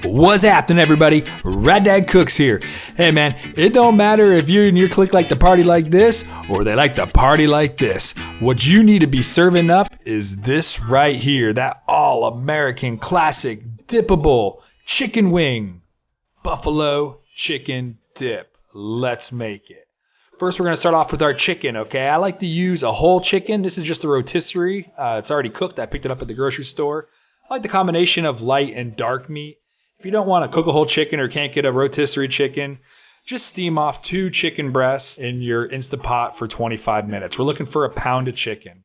What's happening, everybody? Raddad Cooks here. Hey man, it don't matter if you and your clique like to party like this or they like to party like this. What you need to be serving up is this right here, that all-American classic dippable chicken wing, buffalo chicken dip. Let's make it. First, we're going to start off with our chicken, okay? I like to use a whole chicken. This is just a rotisserie. It's already cooked. I picked it up at the grocery store. I like the combination of light and dark meat. If you don't want to cook a whole chicken or can't get a rotisserie chicken, just steam off 2 chicken breasts in your Instapot for 25 minutes. We're looking for a pound of chicken.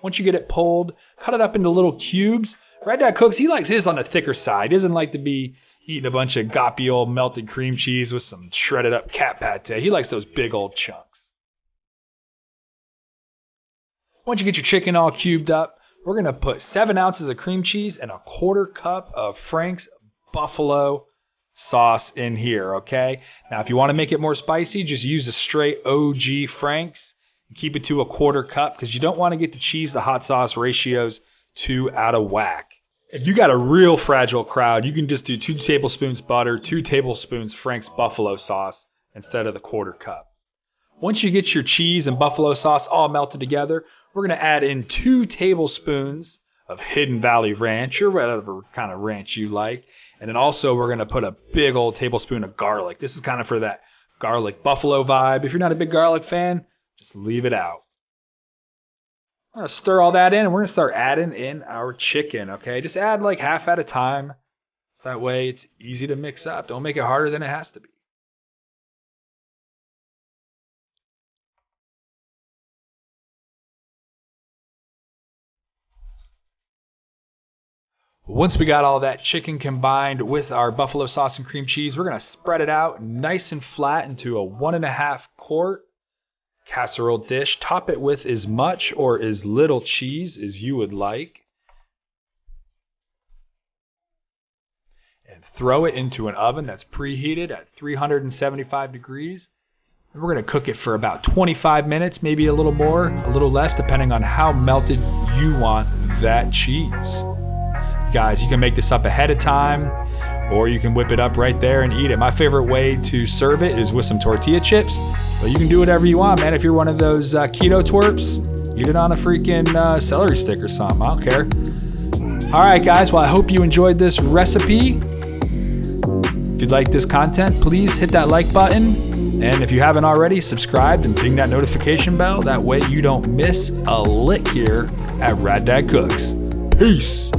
Once you get it pulled, cut it up into little cubes. Raddad Cooks, he likes his on the thicker side. He doesn't like to be eating a bunch of goppy old melted cream cheese with some shredded up cat pate. He likes those big old chunks. Once you get your chicken all cubed up, we're going to put 7 ounces of cream cheese and a 1/4 cup of Frank's buffalo sauce in here, okay? Now, if you want to make it more spicy, just use a straight OG Frank's and keep it to a 1/4 cup because you don't want to get the cheese to hot sauce ratios too out of whack. If you got a real fragile crowd, you can just do 2 tablespoons butter, 2 tablespoons Frank's buffalo sauce instead of the 1/4 cup. Once you get your cheese and buffalo sauce all melted together, we're going to add in 2 tablespoons of Hidden Valley Ranch, or whatever kind of ranch you like. And then also we're going to put a big old tablespoon of garlic. This is kind of for that garlic buffalo vibe. If you're not a big garlic fan, just leave it out. I'm going to stir all that in, and we're going to start adding in our chicken, okay? Just add like half at a time. So that way it's easy to mix up. Don't make it harder than it has to be. Once we got all that chicken combined with our buffalo sauce and cream cheese, we're going to spread it out nice and flat into a 1.5 quart casserole dish. Top it with as much or as little cheese as you would like. And throw it into an oven that's preheated at 375 degrees. And we're going to cook it for about 25 minutes, maybe a little more, a little less, depending on how melted you want that cheese. Guys, you can make this up ahead of time, or you can whip it up right there and eat it. My favorite way to serve it is with some tortilla chips, but you can do whatever you want, man. If you're one of those keto twerps, eat it on a freaking celery stick or something. I don't care. All right, guys. Well, I hope you enjoyed this recipe. If you'd like this content, please hit that like button. And if you haven't already, subscribe and ding that notification bell. That way you don't miss a lick here at Raddad Cooks. Peace.